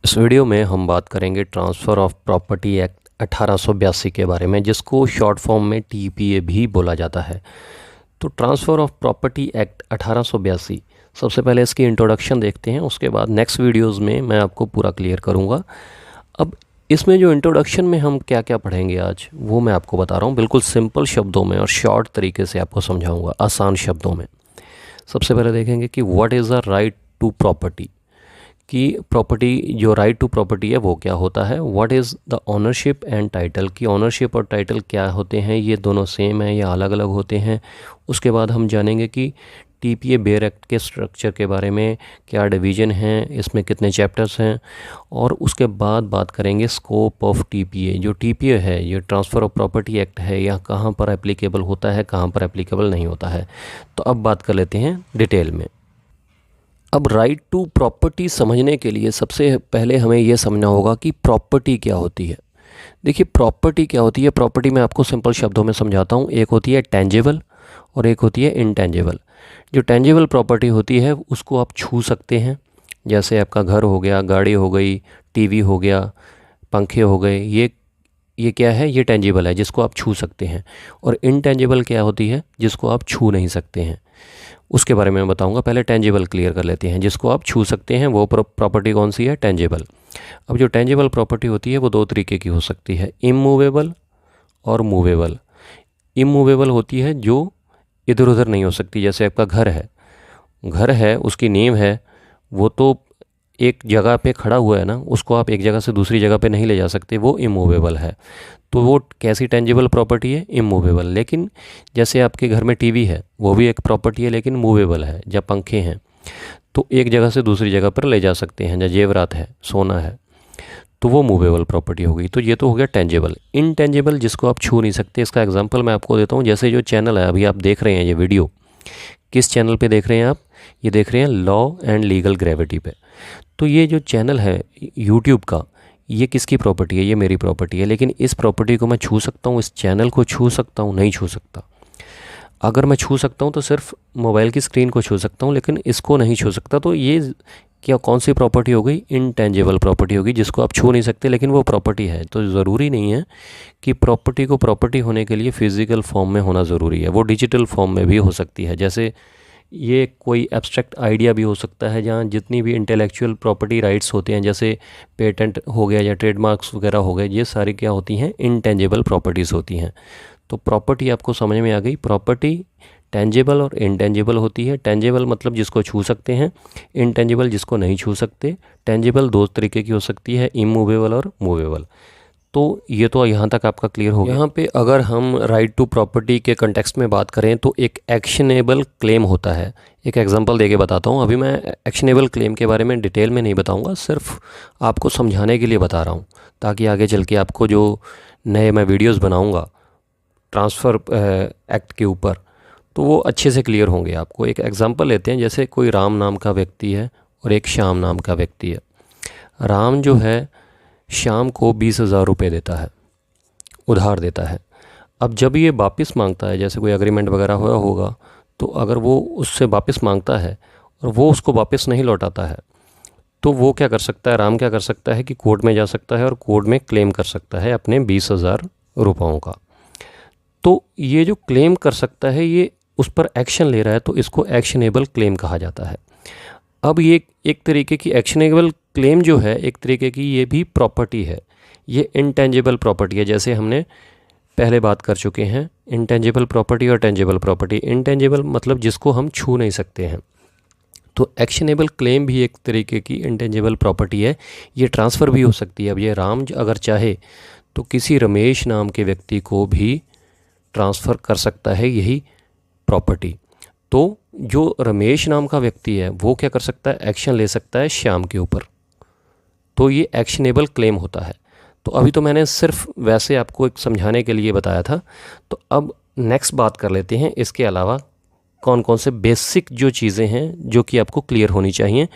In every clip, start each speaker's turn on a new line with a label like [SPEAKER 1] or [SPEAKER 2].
[SPEAKER 1] इस वीडियो में हम बात करेंगे ट्रांसफ़र ऑफ प्रॉपर्टी एक्ट 1882 के बारे में, जिसको शॉर्ट फॉर्म में टीपीए भी बोला जाता है। तो ट्रांसफ़र ऑफ प्रॉपर्टी एक्ट 1882, सबसे पहले इसकी इंट्रोडक्शन देखते हैं, उसके बाद नेक्स्ट वीडियोस में मैं आपको पूरा क्लियर करूंगा। अब इसमें जो इंट्रोडक्शन में हम क्या क्या पढ़ेंगे आज, वो मैं आपको बता रहा हूँ, बिल्कुल सिंपल शब्दों में और शॉर्ट तरीके से आपको समझाऊँगा, आसान शब्दों में। सबसे पहले देखेंगे कि what is the right to property, कि प्रॉपर्टी, जो राइट टू प्रॉपर्टी है वो क्या होता है। What is the ownership and title, की ओनरशिप और टाइटल क्या होते हैं, ये दोनों सेम है या अलग अलग होते हैं। उसके बाद हम जानेंगे कि टीपीए बेयर एक्ट के स्ट्रक्चर के बारे में, क्या डिवीज़न हैं, इसमें कितने चैप्टर्स हैं। और उसके बाद बात करेंगे स्कोप ऑफ टीपीए, जो टीपीए है, ये ट्रांसफ़र ऑफ प्रॉपर्टी एक्ट है, यह कहाँ पर एप्लीकेबल होता है, कहाँ पर एप्लीकेबल नहीं होता है। तो अब बात कर लेते हैं डिटेल में। अब राइट टू प्रॉपर्टी समझने के लिए सबसे पहले हमें यह समझना होगा कि प्रॉपर्टी क्या होती है। देखिए, प्रॉपर्टी क्या होती है, प्रॉपर्टी मैं आपको सिंपल शब्दों में समझाता हूँ। एक होती है टेंजिबल और एक होती है इनटेंजिबल। जो टेंजिबल प्रॉपर्टी होती है उसको आप छू सकते हैं, जैसे आपका घर हो गया, गाड़ी हो गई, टीवी हो गया, पंखे हो गए, ये क्या है, ये टेंजिबल है जिसको आप छू सकते हैं। और इनटेंजिबल क्या होती है, जिसको आप छू नहीं सकते हैं, उसके बारे में मैं बताऊंगा। पहले टेंजिबल क्लियर कर लेते हैं। जिसको आप छू सकते हैं वो प्रॉपर्टी कौन सी है, टेंजिबल। अब जो टेंजिबल प्रॉपर्टी होती है वो दो तरीके की हो सकती है, इमूवेबल और मूवेबल। इमूवेबल होती है जो इधर उधर नहीं हो सकती, जैसे आपका घर है, उसकी नींव है, वो तो एक जगह पे खड़ा हुआ है ना, उसको आप एक जगह से दूसरी जगह पे नहीं ले जा सकते, वो इमूवेबल है। तो वो कैसी टेंजिबल प्रॉपर्टी है, इमूवेबल। लेकिन जैसे आपके घर में टीवी है, वो भी एक प्रॉपर्टी है लेकिन मूवेबल है। जब पंखे हैं तो एक जगह से दूसरी जगह पर ले जा सकते हैं, जब जेवरात है, सोना है, तो वो मूवेबल प्रॉपर्टी हो गई। तो ये तो हो गया टेंजिबल। इनटेंजिबल जिसको आप छू नहीं सकते, इसका एग्जांपल मैं आपको देता हूँ। जैसे जो चैनल है, अभी आप देख रहे हैं ये वीडियो, किस चैनल पे देख रहे हैं आप, ये देख रहे हैं लॉ एंड लीगल ग्रेविटी पे। तो ये जो चैनल है यूट्यूब का, ये किसकी प्रॉपर्टी है, ये मेरी प्रॉपर्टी है। लेकिन इस प्रॉपर्टी को मैं छू सकता हूँ, इस चैनल को छू सकता हूँ, नहीं छू सकता। अगर मैं छू सकता हूँ तो सिर्फ मोबाइल की स्क्रीन को छू सकता हूँ, लेकिन इसको नहीं छू सकता। तो ये क्या, कौन सी प्रॉपर्टी हो गई, इनटेंजिबल प्रॉपर्टी होगी, जिसको आप छू नहीं सकते लेकिन वो प्रॉपर्टी है। तो ज़रूरी नहीं है कि प्रॉपर्टी को प्रॉपर्टी होने के लिए फ़िज़िकल फॉर्म में होना ज़रूरी है, वो डिजिटल फॉर्म में भी हो सकती है। जैसे ये कोई एब्स्ट्रैक्ट आइडिया भी हो सकता है, जहाँ जितनी भी इंटेलेक्चुअल प्रॉपर्टी राइट्स होते हैं, जैसे पेटेंट हो गया या ट्रेडमार्क्स वगैरह हो गए, ये सारी क्या होती हैं, इनटेंजिबल प्रॉपर्टीज़ होती हैं। तो प्रॉपर्टी आपको समझ में आ गई। प्रॉपर्टी टेंजिबल और इनटेंजिबल होती है। टेंजिबल मतलब जिसको छू सकते हैं, इनटेंजिबल जिसको नहीं छू सकते। टेंजिबल दो तरीके की हो सकती है, इमूवेबल और मूवेबल। तो ये तो यहाँ तक आपका क्लियर हो गया। यहाँ पे अगर हम राइट टू प्रॉपर्टी के कंटेक्स्ट में बात करें तो एक एक्शनेबल क्लेम होता है। एक एग्जांपल देके बताता हूँ। अभी मैं एक्शनेबल क्लेम के बारे में डिटेल में नहीं बताऊँगा, सिर्फ आपको समझाने के लिए बता रहा हूँ, ताकि आगे चल के आपको जो नए मैं वीडियोज़ बनाऊँगा ट्रांसफ़र एक्ट के ऊपर, तो वो अच्छे से क्लियर होंगे आपको। एक एग्ज़ाम्पल लेते हैं। जैसे कोई राम नाम का व्यक्ति है और एक श्याम नाम का व्यक्ति है। राम जो है श्याम को 20,000 रुपये देता है, उधार देता है। अब जब ये वापस मांगता है, जैसे कोई एग्रीमेंट वगैरह हुआ होगा, तो अगर वो उससे वापस मांगता है और वो उसको वापस नहीं लौटाता है, तो वो क्या कर सकता है, राम क्या कर सकता है कि कोर्ट में जा सकता है और कोर्ट में क्लेम कर सकता है अपने 20,000 रुपयों का। तो ये जो क्लेम कर सकता है, ये उस पर एक्शन ले रहा है, तो इसको एक्शनेबल क्लेम कहा जाता है। अब ये एक तरीके की एक्शनेबल क्लेम जो है, एक तरीके की ये भी प्रॉपर्टी है। ये इनटेंजिबल प्रॉपर्टी है, जैसे हमने पहले बात कर चुके हैं, इनटेंजिबल प्रॉपर्टी और टेंजिबल प्रॉपर्टी। इनटेंजिबल मतलब जिसको हम छू नहीं सकते हैं। तो एक्शनेबल क्लेम भी एक तरीके की इनटेंजिबल प्रॉपर्टी है। ये ट्रांसफ़र भी हो सकती है। अब ये राम अगर चाहे तो किसी रमेश नाम के व्यक्ति को भी ट्रांसफ़र कर सकता है यही प्रॉपर्टी। तो जो रमेश नाम का व्यक्ति है वो क्या कर सकता है, एक्शन ले सकता है श्याम के ऊपर। तो ये एक्शनेबल क्लेम होता है। तो अभी तो मैंने सिर्फ वैसे आपको एक समझाने के लिए बताया था। तो अब नेक्स्ट बात कर लेते हैं, इसके अलावा कौन कौन से बेसिक जो चीज़ें हैं जो कि आपको क्लियर होनी चाहिए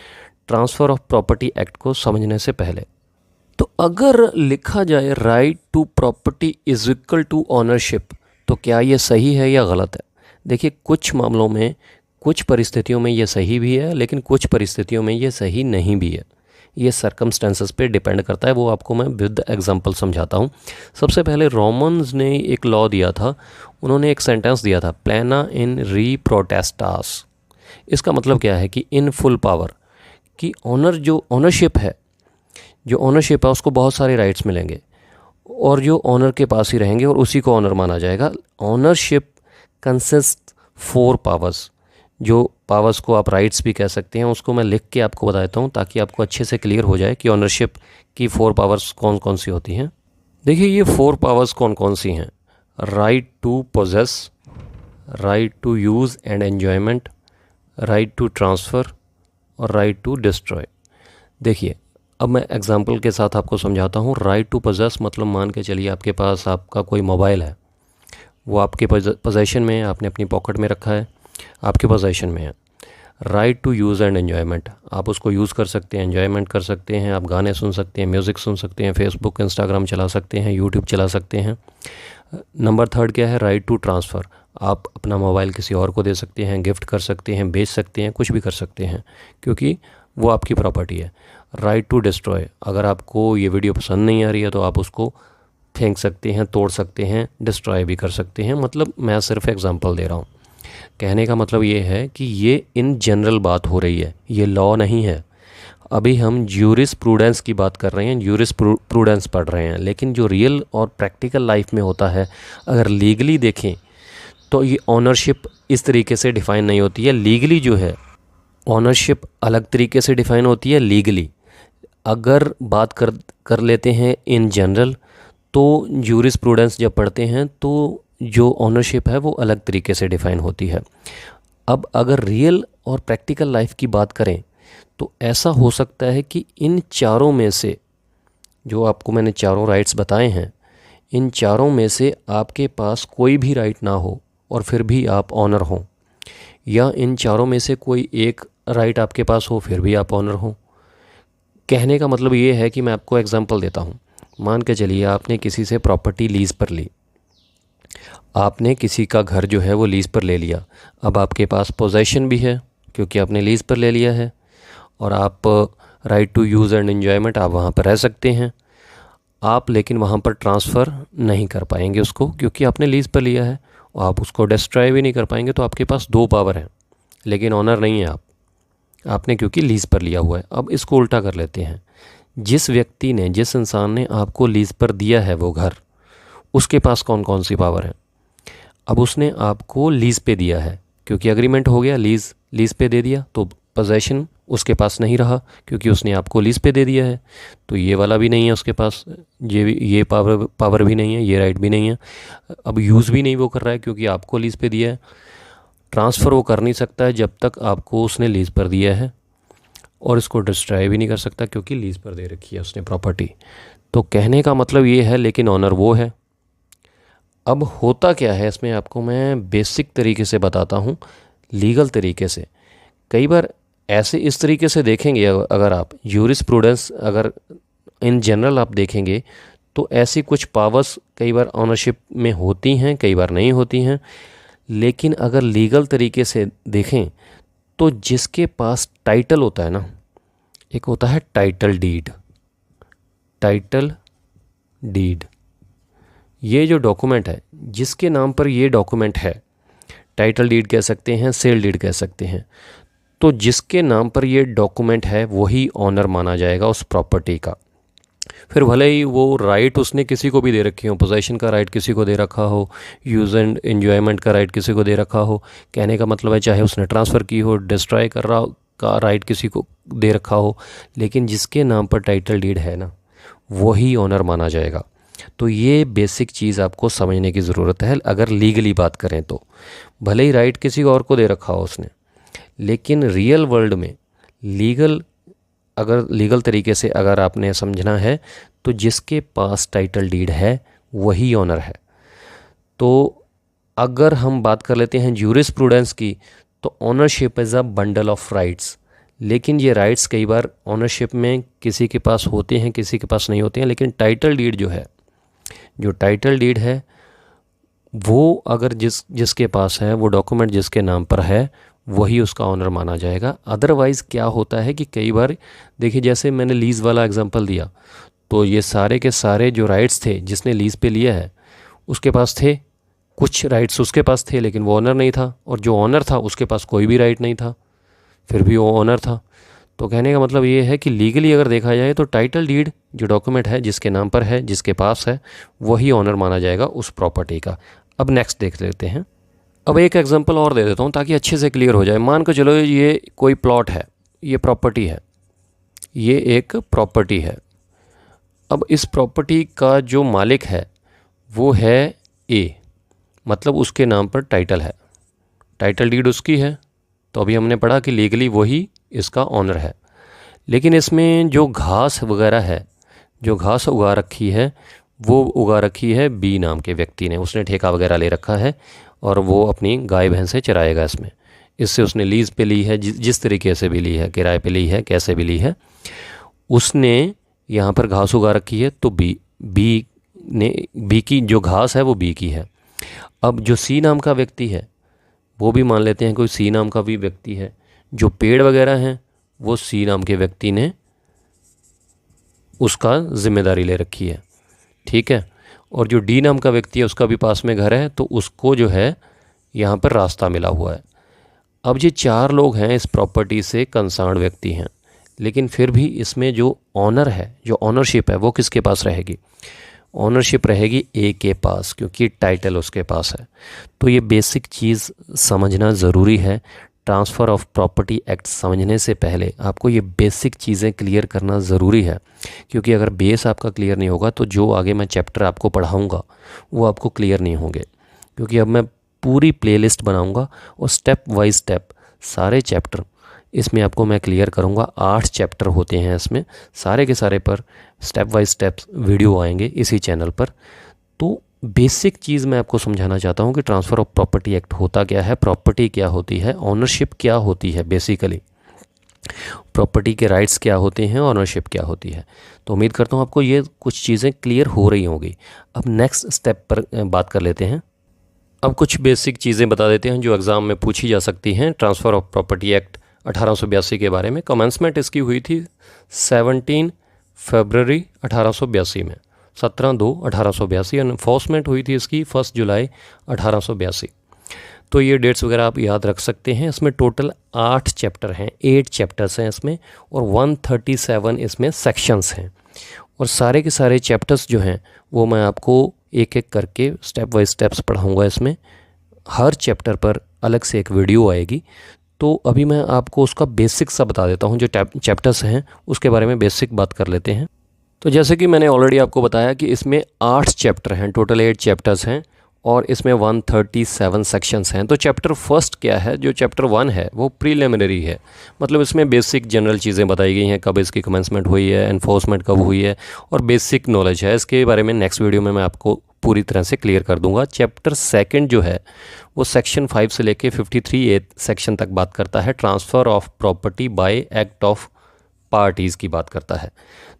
[SPEAKER 1] ट्रांसफ़र ऑफ प्रॉपर्टी एक्ट को समझने से पहले। तो अगर लिखा जाए right to property is equal to ownership, तो क्या ये सही है या गलत है? देखिए, कुछ मामलों में, कुछ परिस्थितियों में ये सही भी है, लेकिन कुछ परिस्थितियों में ये सही नहीं भी है। ये सर्कमस्टेंसेस पे डिपेंड करता है, वो आपको मैं विद एग्जांपल समझाता हूँ। सबसे पहले रोमन्स ने एक लॉ दिया था, उन्होंने एक सेंटेंस दिया था, प्लेना इन री प्रोटेस्टास। इसका मतलब क्या है कि इन फुल पावर, कि ओनरशिप है, जो ओनरशिप है उसको बहुत सारे राइट्स मिलेंगे और जो ओनर के पास ही रहेंगे और उसी को ओनर माना जाएगा। ओनरशिप कंसिस्ट 4 पावर्स, जो पावर्स को आप राइट्स भी कह सकते हैं, उसको मैं लिख के आपको बता देता हूँ ताकि आपको अच्छे से क्लियर हो जाए कि ओनरशिप की 4 पावर्स कौन कौन सी होती हैं। देखिए ये 4 पावर्स कौन कौन सी हैं। Right to possess, right to use and enjoyment, right to transfer और राइट टू डिस्ट्रॉय। देखिए अब मैं एग्जांपल के साथ आपको समझाता हूँ। राइट टू पोजेस मतलब मान के चलिए आपके पास आपका कोई मोबाइल है, वो आपके पोजेशन में है, आपने अपनी पॉकेट में रखा है, आपके पोजेशन में है। Right to use and enjoyment, आप उसको यूज़ कर सकते हैं, एन्जॉयमेंट कर सकते हैं, आप गाने सुन सकते हैं, म्यूज़िक सुन सकते हैं, फेसबुक इंस्टाग्राम चला सकते हैं, यूट्यूब चला सकते हैं। नंबर 3 क्या है, राइट टू ट्रांसफ़र, आप अपना मोबाइल किसी और को दे सकते हैं, गिफ्ट कर सकते हैं, बेच सकते हैं, कुछ भी कर सकते हैं क्योंकि वो आपकी प्रॉपर्टी है। राइट टू डिस्ट्रॉय, अगर आपको ये वीडियो पसंद नहीं आ रही है तो आप उसको फेंक सकते हैं, तोड़ सकते हैं, डिस्ट्रॉय भी कर सकते हैं। मतलब मैं सिर्फ एग्जांपल दे रहा हूँ। कहने का मतलब ये है कि ये इन जनरल बात हो रही है, ये लॉ नहीं है। अभी हम ज्यूरिस्प्रूडेंस की बात कर रहे हैं, ज्यूरिस्प्रूडेंस पढ़ रहे हैं, लेकिन जो रियल और प्रैक्टिकल लाइफ में होता है, अगर लीगली देखें तो ये ओनरशिप इस तरीके से डिफ़ाइन नहीं होती है। लीगली जो है ओनरशिप अलग तरीके से डिफ़ाइन होती है लीगली। अगर बात कर लेते हैं इन जनरल, तो ज्यूरिस्प्रूडेंस जब पढ़ते हैं तो जो ओनरशिप है वो अलग तरीके से डिफ़ाइन होती है। अब अगर रियल और प्रैक्टिकल लाइफ की बात करें तो ऐसा हो सकता है कि इन चारों में से, जो आपको मैंने चारों राइट्स बताए हैं, इन चारों में से आपके पास कोई भी राइट ना हो और फिर भी आप ऑनर हों, या इन चारों में से कोई एक राइट आपके पास हो फिर भी आप ऑनर हों। कहने का मतलब ये है कि मैं आपको एग्जांपल देता हूँ। मान के चलिए आपने किसी से प्रॉपर्टी लीज़ पर ली, आपने किसी का घर जो है वो लीज़ पर ले लिया। अब आपके पास पोजेशन भी है क्योंकि आपने लीज़ पर ले लिया है, और आप right to use and enjoyment, आप वहाँ पर रह सकते हैं। आप लेकिन वहाँ पर ट्रांसफ़र नहीं कर पाएंगे उसको क्योंकि आपने लीज़ पर लिया है, और आप उसको डिस्ट्रॉय भी नहीं कर पाएंगे। तो आपके पास 2 पावर हैं लेकिन ऑनर नहीं है आपने क्योंकि लीज़ पर लिया हुआ है। अब इसको उल्टा कर लेते हैं। जिस व्यक्ति ने, जिस इंसान ने आपको लीज़ पर दिया है वो घर, उसके पास कौन कौन सी पावर है। अब उसने आपको लीज़ पे दिया है क्योंकि एग्रीमेंट हो गया, लीज़ पे दे दिया, तो पोजेशन उसके पास नहीं रहा क्योंकि उसने आपको लीज़ पे दे दिया है। तो ये वाला भी नहीं है उसके पास, ये पावर भी नहीं है, ये राइट भी नहीं है। अब यूज़ भी नहीं वो कर रहा है क्योंकि आपको लीज़ पे दिया है। ट्रांसफ़र वो कर नहीं सकता है जब तक आपको उसने लीज़ पर दिया है, और इसको डिस्ट्रॉय भी नहीं कर सकता क्योंकि लीज़ पर दे रखी है उसने प्रॉपर्टी। तो कहने का मतलब ये है, लेकिन ऑनर वो है। अब होता क्या है इसमें, आपको मैं बेसिक तरीके से बताता हूँ, लीगल तरीके से। कई बार ऐसे इस तरीके से देखेंगे, अगर आप ज्यूरिस्प्रूडेंस अगर इन जनरल आप देखेंगे तो ऐसी कुछ पावर्स कई बार ऑनरशिप में होती हैं, कई बार नहीं होती हैं। लेकिन अगर लीगल तरीके से देखें तो जिसके पास टाइटल होता है ना, एक होता है टाइटल डीड। टाइटल डीड, ये जो डॉक्यूमेंट है, जिसके नाम पर ये डॉक्यूमेंट है, टाइटल डीड कह सकते हैं, सेल डीड कह सकते हैं। तो जिसके नाम पर ये डॉक्यूमेंट है वही ऑनर माना जाएगा उस प्रॉपर्टी का। फिर भले ही वो राइट उसने किसी को भी दे रखी हो, पोजेशन का राइट किसी को दे रखा हो, यूज़ एंड एन्जॉयमेंट का राइट किसी को दे रखा हो। कहने का मतलब है चाहे उसने ट्रांसफ़र की हो, डिस्ट्रॉय कर रहा का राइट किसी को दे रखा हो, लेकिन जिसके नाम पर टाइटल डीड है ना, वही ऑनर माना जाएगा। तो ये बेसिक चीज़ आपको समझने की ज़रूरत है। अगर लीगली बात करें तो भले ही राइट किसी और को दे रखा हो उसने, लेकिन रियल वर्ल्ड में लीगल तरीके से अगर आपने समझना है तो जिसके पास टाइटल डीड है वही ऑनर है। तो अगर हम बात कर लेते हैं ज्यूरिस्प्रूडेंस की, तो ownership is a bundle of rights. लेकिन ये राइट्स कई बार ऑनरशिप में किसी के पास होते हैं, किसी के पास नहीं होते हैं। लेकिन टाइटल डीड जो है, जो टाइटल डीड है वो अगर जिसके पास है, वो डॉक्यूमेंट जिसके नाम पर है, वही उसका ऑनर माना जाएगा। अदरवाइज़ क्या होता है कि कई बार देखिए, जैसे मैंने लीज़ वाला एग्जांपल दिया, तो ये सारे के सारे जो राइट्स थे जिसने लीज़ पे लिया है उसके पास थे, कुछ राइट्स उसके पास थे लेकिन वो ऑनर नहीं था, और जो ऑनर था उसके पास कोई भी राइट नहीं था, फिर भी वो ऑनर था। तो कहने का मतलब ये है कि लीगली अगर देखा जाए तो टाइटल डीड जो डॉक्यूमेंट है जिसके नाम पर है, जिसके पास है, वही ऑनर माना जाएगा उस प्रॉपर्टी का। अब नेक्स्ट देख लेते हैं। अब एक एग्जांपल और दे देता हूँ ताकि अच्छे से क्लियर हो जाए। मान के चलो ये कोई प्लॉट है, ये प्रॉपर्टी है, ये एक प्रॉपर्टी है। अब इस प्रॉपर्टी का जो मालिक है वो है ए, मतलब उसके नाम पर टाइटल है, टाइटल डीड उसकी है। तो अभी हमने पढ़ा कि लीगली वही इसका ऑनर है। लेकिन इसमें जो घास वगैरह है, जो घास उगा रखी है, वो उगा रखी है बी नाम के व्यक्ति ने। उसने ठेका वगैरह ले रखा है और वो अपनी गाय भैंसें चराएगा इसमें। इससे उसने लीज़ पे ली है, जिस तरीके से भी ली है, किराए पे ली है, कैसे भी ली है, उसने यहाँ पर घास उगा रखी है। तो बी की जो घास है वो बी की है। अब जो सी नाम का व्यक्ति है, वो भी मान लेते हैं कोई सी नाम का भी व्यक्ति है, जो पेड़ वगैरह हैं वो सी नाम के व्यक्ति ने उसका जिम्मेदारी ले रखी है, ठीक है। और जो डी नाम का व्यक्ति है उसका भी पास में घर है, तो उसको जो है यहाँ पर रास्ता मिला हुआ है। अब ये चार लोग हैं इस प्रॉपर्टी से कंसर्न व्यक्ति हैं, लेकिन फिर भी इसमें जो ऑनर है, जो ऑनरशिप है, वो किसके पास रहेगी? ऑनरशिप रहेगी ए के पास, क्योंकि टाइटल उसके पास है। तो ये बेसिक चीज़ समझना ज़रूरी है। ट्रांसफ़र ऑफ प्रॉपर्टी एक्ट समझने से पहले आपको ये बेसिक चीज़ें क्लियर करना ज़रूरी है, क्योंकि अगर बेस आपका क्लियर नहीं होगा तो जो आगे मैं चैप्टर आपको पढ़ाऊँगा वो आपको क्लियर नहीं होंगे। क्योंकि अब मैं पूरी प्लेलिस्ट बनाऊँगा और स्टेप बाय स्टेप सारे चैप्टर इसमें आपको मैं क्लियर करूँगा। 8 चैप्टर होते हैं इसमें, सारे के सारे पर स्टेप बाय स्टेप वीडियो आएंगे इसी चैनल पर। तो बेसिक चीज़ मैं आपको समझाना चाहता हूँ कि ट्रांसफ़र ऑफ प्रॉपर्टी एक्ट होता क्या है, प्रॉपर्टी क्या होती है, ऑनरशिप क्या होती है, बेसिकली प्रॉपर्टी के राइट्स क्या होते हैं, ऑनरशिप क्या होती है। तो उम्मीद करता हूँ आपको ये कुछ चीज़ें क्लियर हो रही होंगी। अब नेक्स्ट स्टेप पर बात कर लेते हैं। अब कुछ बेसिक चीज़ें बता देते हैं जो एग्ज़ाम में पूछी जा सकती हैं ट्रांसफ़र ऑफ प्रॉपर्टी एक्ट 1882 के बारे में। कमेंसमेंट इसकी हुई थी 17 फरवरी 1882 में, 17/2/1882। एनफोर्समेंट हुई थी इसकी 1 जुलाई 1882। तो ये डेट्स वगैरह आप याद रख सकते हैं। इसमें टोटल 8 चैप्टर हैं, 8 चैप्टर्स हैं इसमें, और 137 इसमें सेक्शंस हैं। और सारे के सारे चैप्टर्स जो हैं वो मैं आपको एक एक करके स्टेप बाय स्टेप्स पढ़ाऊँगा। इसमें हर चैप्टर पर अलग से एक वीडियो आएगी। तो अभी मैं आपको उसका बेसिक सा बता देता हूँ। जो चैप्टर्स हैं उसके बारे में बेसिक बात कर लेते हैं। तो जैसे कि मैंने ऑलरेडी आपको बताया कि इसमें 8 चैप्टर हैं, टोटल 8 चैप्टर्स हैं, और इसमें 137 सेक्शंस हैं। तो चैप्टर फर्स्ट क्या है? जो चैप्टर 1 है वो प्रीलिमिनरी है, मतलब इसमें बेसिक जनरल चीज़ें बताई गई हैं, कब इसकी कमेंसमेंट हुई है, एनफोर्समेंट कब हुई है, और बेसिक नॉलेज है। इसके बारे में नेक्स्ट वीडियो में मैं आपको पूरी तरह से क्लियर कर दूंगा। चैप्टर सेकंड जो है वो सेक्शन 5 से लेके 53A सेक्शन तक बात करता है, transfer of property bye act of parties की बात करता है।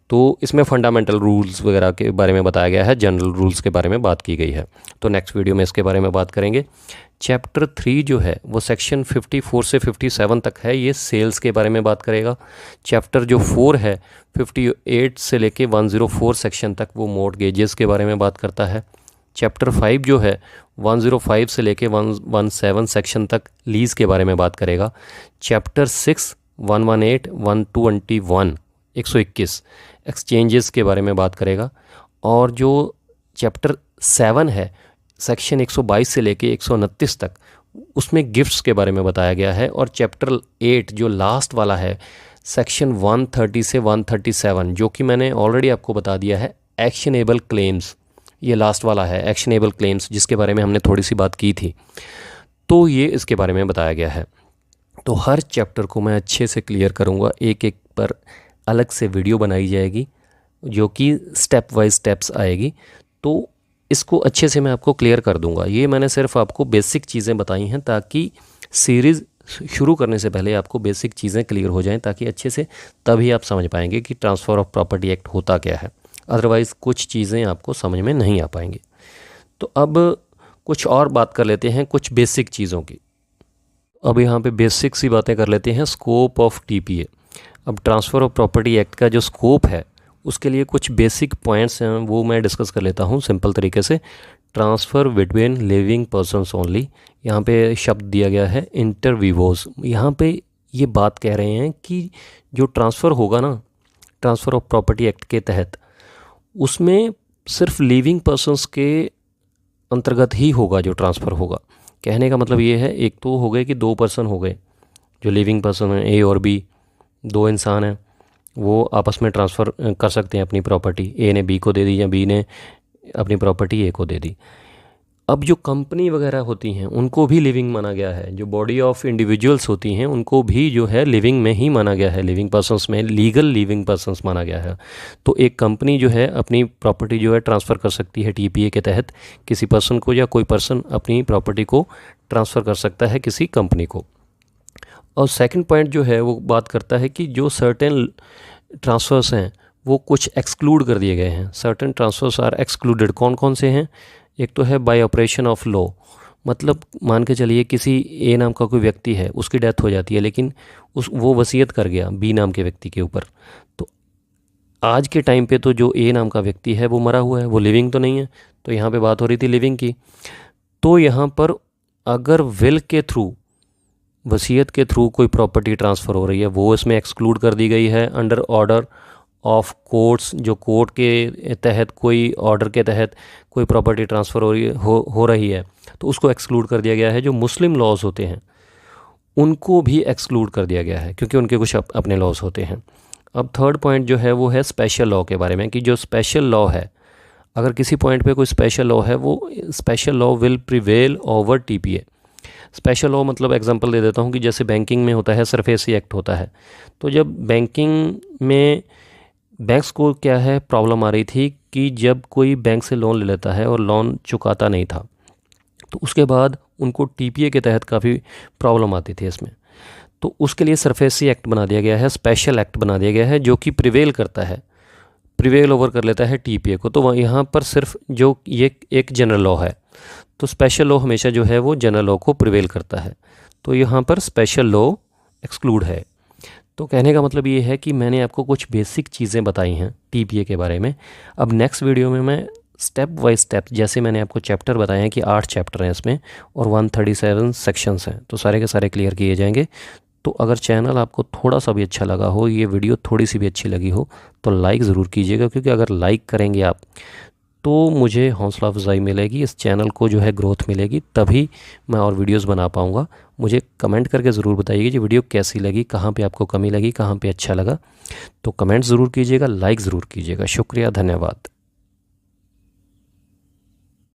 [SPEAKER 1] तो इसमें फंडामेंटल रूल्स वगैरह के बारे में बताया गया है, जनरल रूल्स के बारे में बात की गई है। तो नेक्स्ट वीडियो में इसके बारे में बात करेंगे। चैप्टर 3 जो है वो सेक्शन 54 से 57 तक है, ये सेल्स के बारे में बात करेगा। चैप्टर जो 4 है 58 से लेके 104 सेक्शन तक वो मॉर्टगेजेस के बारे में बात करता है। चैप्टर 5 जो है 105 से लेके 117 सेक्शन तक लीज़ के बारे में बात करेगा। चैप्टर 6 118 121 121 एक्सचेंजेस के बारे में बात करेगा। और जो चैप्टर 7 है सेक्शन 122 से लेके 129 तक, उसमें गिफ्ट्स के बारे में बताया गया है। और चैप्टर 8 जो लास्ट वाला है सेक्शन 130 से 137, जो कि मैंने ऑलरेडी आपको बता दिया है, एक्शनेबल क्लेम्स, ये लास्ट वाला है, एक्शनेबल क्लेम्स, जिसके बारे में हमने थोड़ी सी बात की थी। तो ये इसके बारे में बताया गया है। तो हर चैप्टर को मैं अच्छे से क्लियर करूँगा, एक एक पर अलग से वीडियो बनाई जाएगी जो कि स्टेप बाय स्टेप्स आएगी। तो इसको अच्छे से मैं आपको क्लियर कर दूंगा। ये मैंने सिर्फ आपको बेसिक चीज़ें बताई हैं ताकि सीरीज़ शुरू करने से पहले आपको बेसिक चीज़ें क्लियर हो जाएं, ताकि अच्छे से तभी आप समझ पाएंगे कि ट्रांसफ़र ऑफ प्रॉपर्टी एक्ट होता क्या है। अदरवाइज़ कुछ चीज़ें आपको समझ में नहीं आ पाएंगी। तो अब कुछ और बात कर लेते हैं, कुछ बेसिक चीज़ों की। अब यहाँ पे बेसिक सी बातें कर लेते हैं। Scope of TPA. अब ट्रांसफ़र ऑफ प्रॉपर्टी एक्ट का जो स्कोप है उसके लिए कुछ बेसिक पॉइंट्स हैं वो मैं डिस्कस कर लेता हूँ सिंपल तरीके से। Transfer between living persons only, यहाँ पे शब्द दिया गया है इंटर विवोस। यहाँ पे ये बात कह रहे हैं कि जो ट्रांसफ़र होगा ना ट्रांसफ़र ऑफ प्रॉपर्टी एक्ट के तहत, उसमें सिर्फ लिविंग पर्सनस के अंतर्गत ही होगा जो ट्रांसफ़र होगा। कहने का मतलब ये है, एक तो हो गए कि दो पर्सन हो गए जो लिविंग पर्सन हैं, ए और बी, दो इंसान हैं, वो आपस में ट्रांसफ़र कर सकते हैं अपनी प्रॉपर्टी। ए ने बी को दे दी या बी ने अपनी प्रॉपर्टी ए को दे दी। अब जो कंपनी वगैरह होती हैं उनको भी लिविंग माना गया है, जो बॉडी ऑफ इंडिविजुअल्स होती हैं उनको भी जो है लिविंग में ही माना गया है, लिविंग पर्सन्स में, लीगल लिविंग पर्सन्स माना गया है। तो एक कंपनी जो है अपनी प्रॉपर्टी जो है ट्रांसफ़र कर सकती है टीपीए के तहत किसी पर्सन को, या कोई पर्सन अपनी प्रॉपर्टी को ट्रांसफ़र कर सकता है किसी कंपनी को। और सेकंड पॉइंट जो है वो बात करता है कि जो सर्टेन ट्रांसफ़र्स हैं वो कुछ एक्सक्लूड कर दिए गए हैं। Certain transfers are excluded. कौन कौन से हैं? एक तो है बाय ऑपरेशन ऑफ लॉ, मतलब मान के चलिए किसी ए नाम का कोई व्यक्ति है, उसकी डेथ हो जाती है लेकिन वो वसीयत कर गया बी नाम के व्यक्ति के ऊपर। तो आज के टाइम पे तो जो ए नाम का व्यक्ति है वो मरा हुआ है, वो लिविंग तो नहीं है। तो यहाँ पे बात हो रही थी लिविंग की। तो यहाँ पर अगर विल के थ्रू, वसीयत के थ्रू कोई प्रॉपर्टी ट्रांसफ़र हो रही है वो इसमें एक्सक्लूड कर दी गई है अंडर ऑर्डर ऑफ कोर्ट्स। जो कोर्ट के तहत, कोई ऑर्डर के तहत कोई प्रॉपर्टी ट्रांसफ़र हो रही है तो उसको एक्सक्लूड कर दिया गया है। जो मुस्लिम लॉज होते हैं उनको भी एक्सक्लूड कर दिया गया है क्योंकि उनके कुछ अपने लॉज होते हैं। अब थर्ड पॉइंट जो है वो है स्पेशल लॉ के बारे में, कि जो स्पेशल लॉ है, अगर किसी पॉइंट पे कोई स्पेशल लॉ है वो special law will prevail over TPA. Special law मतलब एग्जांपल दे देता हूँ कि जैसे बैंकिंग में होता है सरफेसी एक्ट होता है। तो जब बैंकिंग में बैंक्स को क्या है प्रॉब्लम आ रही थी कि जब कोई बैंक से लोन ले लेता है और लोन चुकाता नहीं था तो उसके बाद उनको टीपीए के तहत काफ़ी प्रॉब्लम आती थी इसमें। तो उसके लिए सरफेसी एक्ट बना दिया गया है, स्पेशल एक्ट बना दिया गया है जो कि प्रिवेल करता है, प्रिवेल ओवर कर लेता है टीपीए को। तो यहाँ पर सिर्फ जो ये एक जनरल लॉ है, तो स्पेशल लॉ हमेशा जो है वो जनरल लॉ को प्रिवेल करता है। तो यहाँ पर स्पेशल लॉ एक्सक्लूड है। तो कहने का मतलब ये है कि मैंने आपको कुछ बेसिक चीज़ें बताई हैं टीपीए के बारे में। अब नेक्स्ट वीडियो में मैं स्टेप बाय स्टेप, जैसे मैंने आपको चैप्टर बताए हैं कि 8 चैप्टर हैं इसमें और 137 सेक्शंस हैं, तो सारे के सारे क्लियर किए जाएंगे। तो अगर चैनल आपको थोड़ा सा भी अच्छा लगा हो, ये वीडियो थोड़ी सी भी अच्छी लगी हो, तो लाइक ज़रूर कीजिएगा, क्योंकि अगर लाइक करेंगे आप तो मुझे हौसला अफजाई मिलेगी, इस चैनल को जो है ग्रोथ मिलेगी, तभी मैं और वीडियोस बना पाऊँगा। मुझे कमेंट करके ज़रूर बताइए कि वीडियो कैसी लगी, कहाँ पे आपको कमी लगी, कहाँ पे अच्छा लगा। तो कमेंट ज़रूर कीजिएगा, लाइक ज़रूर कीजिएगा। शुक्रिया, धन्यवाद।